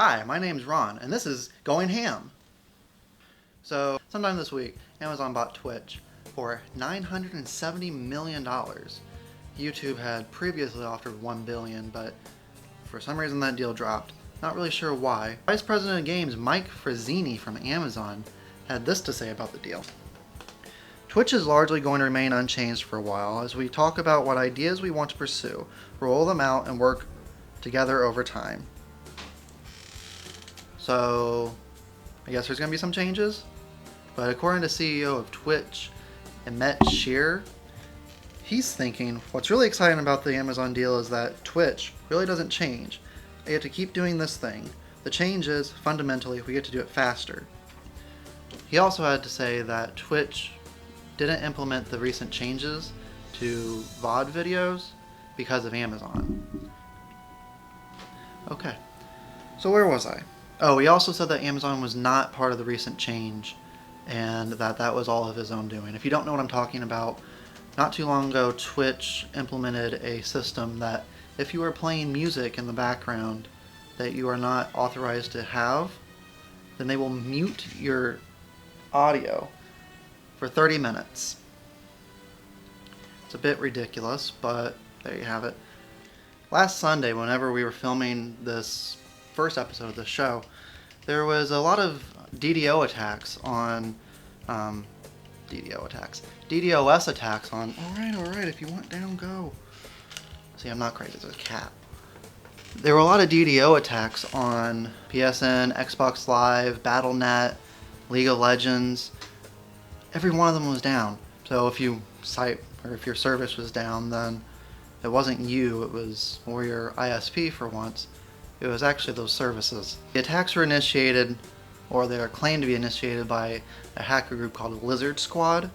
Hi, my name's Ron, and this is Going Ham. So, sometime this week, Amazon bought Twitch for $970 million. YouTube had previously offered $1 billion, but for some reason that deal dropped. Not really sure why. Vice President of Games Mike Frazzini from Amazon had this to say about the deal. Twitch is largely going to remain unchanged for a while as we talk about what ideas we want to pursue, roll them out, and work together over time. So, I guess there's going to be some changes. But according to CEO of Twitch, Emmett Shear, he's thinking what's really exciting about the Amazon deal is that Twitch really doesn't change. They get to keep doing this thing. The change is, fundamentally, we get to do it faster. He also had to say that Twitch didn't implement the recent changes to VOD videos because of Amazon. Okay, so where was I? Oh, he also said that Amazon was not part of the recent change and that was all of his own doing. If you don't know what I'm talking about, not too long ago Twitch implemented a system that if you are playing music in the background that you are not authorized to have, then they will mute your audio for 30 minutes. It's a bit ridiculous, but there you have it. Last Sunday, whenever we were filming this first episode of the show, there was a lot of DDoS attacks on Alright, if you want down, go. See, I'm not crazy, it's a cat. There were a lot of DDoS attacks on PSN, Xbox Live, Battle.net, League of Legends. Every one of them was down. So if your service was down, then it wasn't you, it was, or your ISP for once. It was actually those services. The attacks were initiated, or they are claimed to be initiated by a hacker group called Lizard Squad.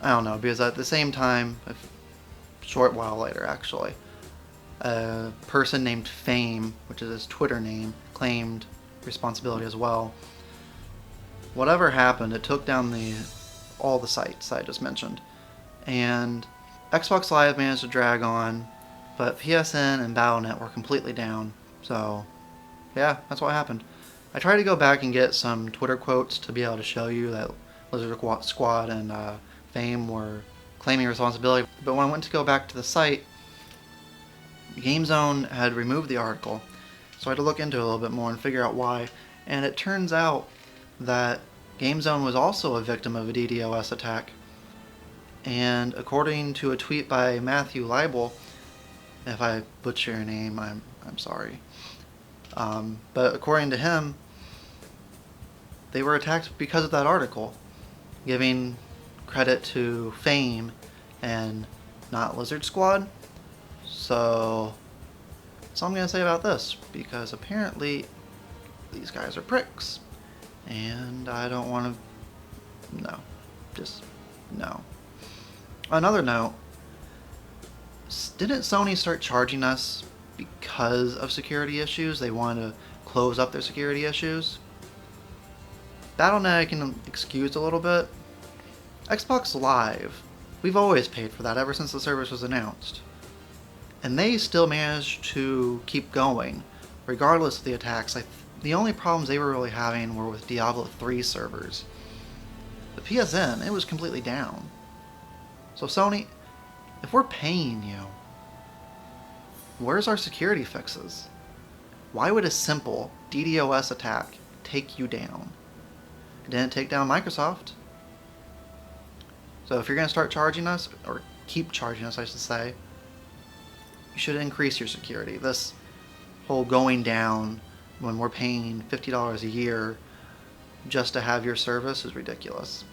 I don't know, because at the same time, a short while later actually, a person named Fame, which is his Twitter name, claimed responsibility as well. Whatever happened, it took down all the sites I just mentioned. And Xbox Live managed to drag on, but PSN and Battle.net were completely down. So, yeah, that's what happened. I tried to go back and get some Twitter quotes to be able to show you that Lizard Squad and Fame were claiming responsibility, but when I went to go back to the site, GameZone had removed the article, so I had to look into it a little bit more and figure out why. And it turns out that GameZone was also a victim of a DDoS attack. And according to a tweet by Matthew Leibel, if I butcher your name, I'm sorry. But according to him, they were attacked because of that article, giving credit to Fame and not Lizard Squad. So that's all I'm going to say about this, because apparently these guys are pricks. And I don't want to... No. Just... no. Another note, didn't Sony start charging us because of security issues? They wanted to close up their security issues. Battle.net I can excuse a little bit. Xbox Live, we've always paid for that ever since the service was announced. And they still managed to keep going, regardless of the attacks. The only problems they were really having were with Diablo 3 servers. The PSN, it was completely down. So Sony, if we're paying you, where's our security fixes? Why would a simple DDoS attack take you down? It didn't take down Microsoft. So if you're going to start charging us, or keep charging us I should say, you should increase your security. This whole going down when we're paying $50 a year just to have your service is ridiculous.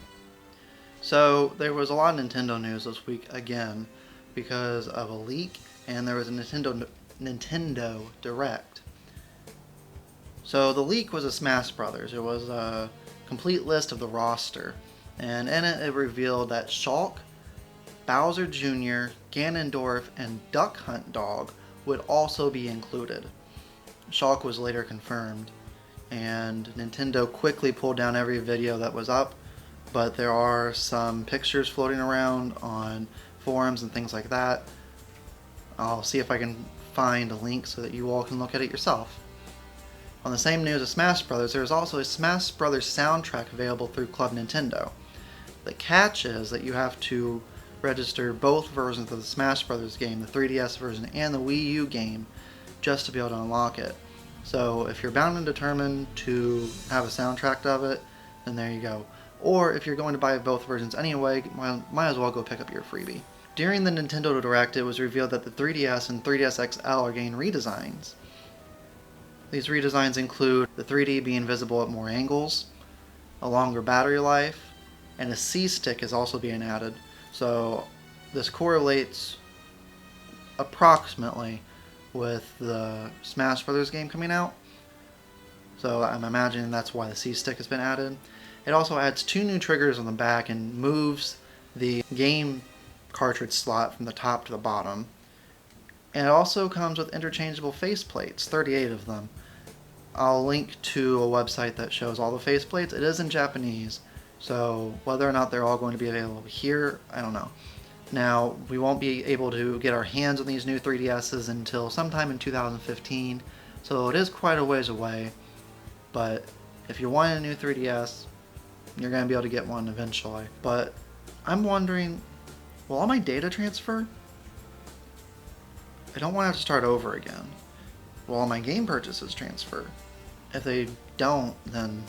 So there was a lot of Nintendo news this week again because of a leak, and there was a Nintendo Direct. So the leak was a Smash Brothers. It was a complete list of the roster, and in it revealed that Shulk, Bowser Jr., Ganondorf, and Duck Hunt Dog would also be included. Shulk was later confirmed, and Nintendo quickly pulled down every video that was up, but there are some pictures floating around on forums and things like that. I'll see if I can find a link so that you all can look at it yourself. On the same news as Smash Brothers, there is also a Smash Brothers soundtrack available through Club Nintendo. The catch is that you have to register both versions of the Smash Brothers game, the 3DS version and the Wii U game, just to be able to unlock it. So if you're bound and determined to have a soundtrack of it, then there you go. Or if you're going to buy both versions anyway, might as well go pick up your freebie. During the Nintendo Direct, it was revealed that the 3DS and 3DS XL are getting redesigns. These redesigns include the 3D being visible at more angles, a longer battery life, and a C-stick is also being added. So this correlates approximately with the Smash Brothers game coming out. So I'm imagining that's why the C-stick has been added. It also adds 2 new triggers on the back and moves the game cartridge slot from the top to the bottom. And it also comes with interchangeable faceplates, 38 of them. I'll link to a website that shows all the faceplates. It is in Japanese, so whether or not they're all going to be available here, I don't know. Now, we won't be able to get our hands on these new 3DSs until sometime in 2015, so it is quite a ways away. But if you're wanting a new 3DS, you're going to be able to get one eventually. But I'm wondering, will all my data transfer? I don't want to have to start over again. Will all my game purchases transfer? If they don't, then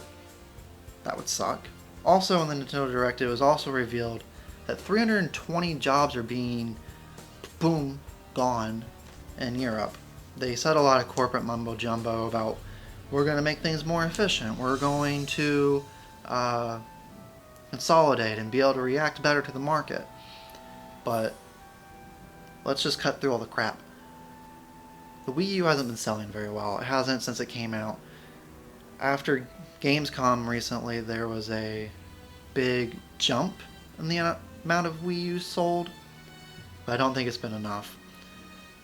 that would suck. Also in the Nintendo Direct, it was also revealed that 320 jobs are being, boom, gone in Europe. They said a lot of corporate mumbo jumbo about, we're going to make things more efficient, we're going to consolidate and be able to react better to the market. But let's just cut through all the crap. The Wii U hasn't been selling very well. It hasn't since it came out. After Gamescom recently, there was a big jump in the amount of Wii U sold, but I don't think it's been enough.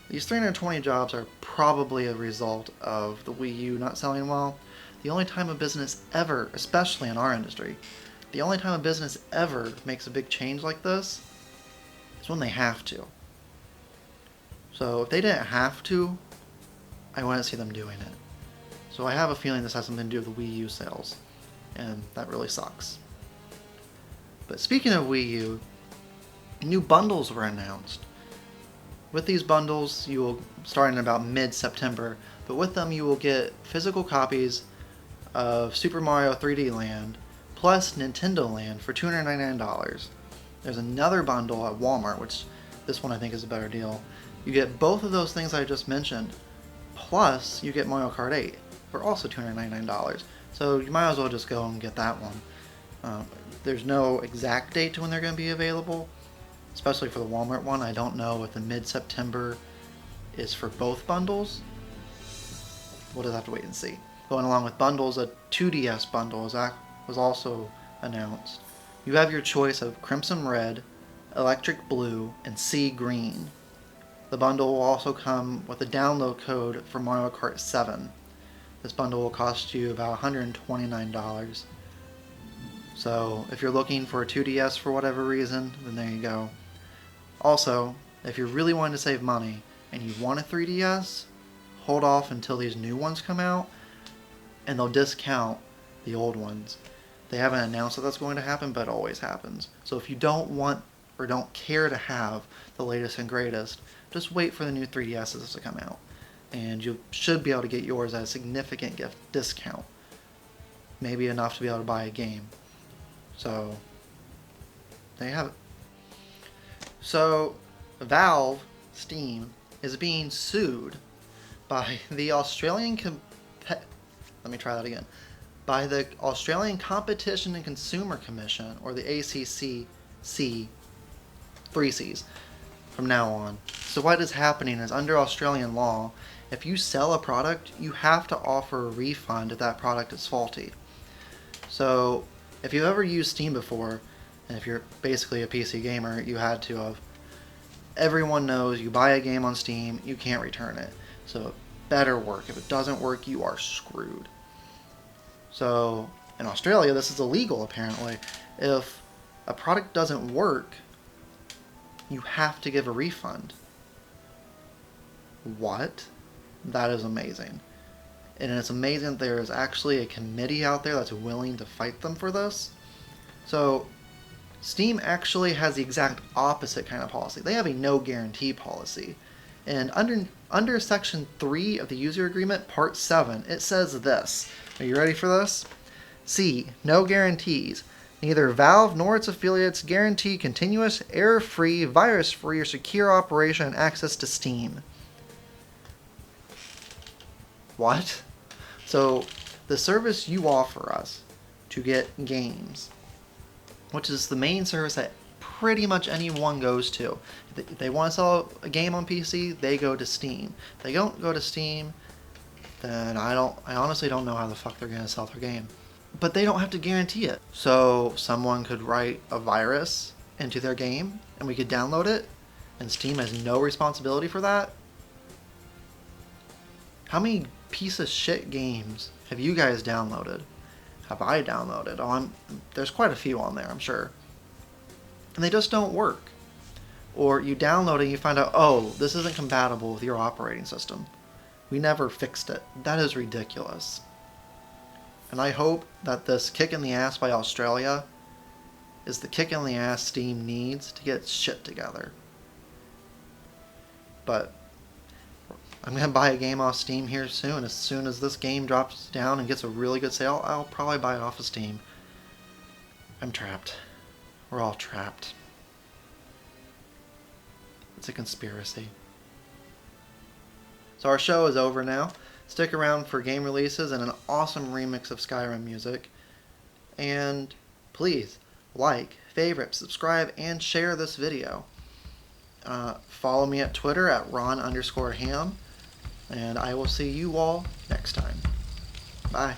These 320 jobs are probably a result of the Wii U not selling well. The only time a business ever, especially in our industry, the only time a business ever makes a big change like this is when they have to. So if they didn't have to, I wouldn't see them doing it. So I have a feeling this has something to do with the Wii U sales, and that really sucks. But speaking of Wii U, new bundles were announced. With these bundles, you will start in about mid-September, but with them you will get physical copies of Super Mario 3D Land plus Nintendo Land for $299. There's another bundle at Walmart, which this one I think is a better deal. You get both of those things I just mentioned, plus you get Mario Kart 8 for also $299. So you might as well just go and get that one. There's no exact date to when they're going to be available, especially for the Walmart one. I don't know if the mid-September is for both bundles. We'll just have to wait and see. Going along with bundles, a 2DS bundle was also announced. You have your choice of Crimson Red, Electric Blue, and Sea Green. The bundle will also come with a download code for Mario Kart 7. This bundle will cost you about $129. So if you're looking for a 2DS for whatever reason, then there you go. Also, if you're really wanting to save money and you want a 3DS, hold off until these new ones come out, and they'll discount the old ones. They haven't announced that that's going to happen, but it always happens. So if you don't want or don't care to have the latest and greatest, just wait for the new 3DSs to come out, and you should be able to get yours at a significant gift discount. Maybe enough to be able to buy a game. So, there you have it. So, Valve, Steam, is being sued by the Australian by the Australian Competition and Consumer Commission, or the ACCC, 3 C's, from now on. So what is happening is, under Australian law, if you sell a product, you have to offer a refund if that product is faulty. So if you've ever used Steam before, and if you're basically a PC gamer, you had to have. Everyone knows you buy a game on Steam, you can't return it. So it better work. If it doesn't work, you are screwed. So in Australia, this is illegal apparently. If a product doesn't work, you have to give a refund. What? That is amazing. And it's amazing that there's actually a committee out there that's willing to fight them for this. So Steam actually has the exact opposite kind of policy. They have a no guarantee policy. And under Section 3 of the user agreement, Part 7, it says this. Are you ready for this? C. No guarantees. Neither Valve nor its affiliates guarantee continuous, error-free, virus-free, or secure operation and access to Steam. What? So, the service you offer us to get games, which is the main service that pretty much anyone goes to. If they want to sell a game on PC, they go to Steam. If they don't go to Steam, then I honestly don't know how the fuck they're going to sell their game. But they don't have to guarantee it. So someone could write a virus into their game and we could download it, and Steam has no responsibility for that. How many piece of shit games have you guys downloaded? Have I downloaded? There's quite a few on there, I'm sure. And they just don't work. Or you download it and you find out, oh, this isn't compatible with your operating system. We never fixed it. That is ridiculous. And I hope that this kick in the ass by Australia is the kick in the ass Steam needs to get its shit together. But I'm going to buy a game off Steam here soon. As soon as this game drops down and gets a really good sale, I'll probably buy it off of Steam. I'm trapped. We're all trapped. It's a conspiracy. So our show is over now. Stick around for game releases and an awesome remix of Skyrim music. And please like, favorite, subscribe, and share this video. Follow me at Twitter at Ron_Ham. And I will see you all next time. Bye.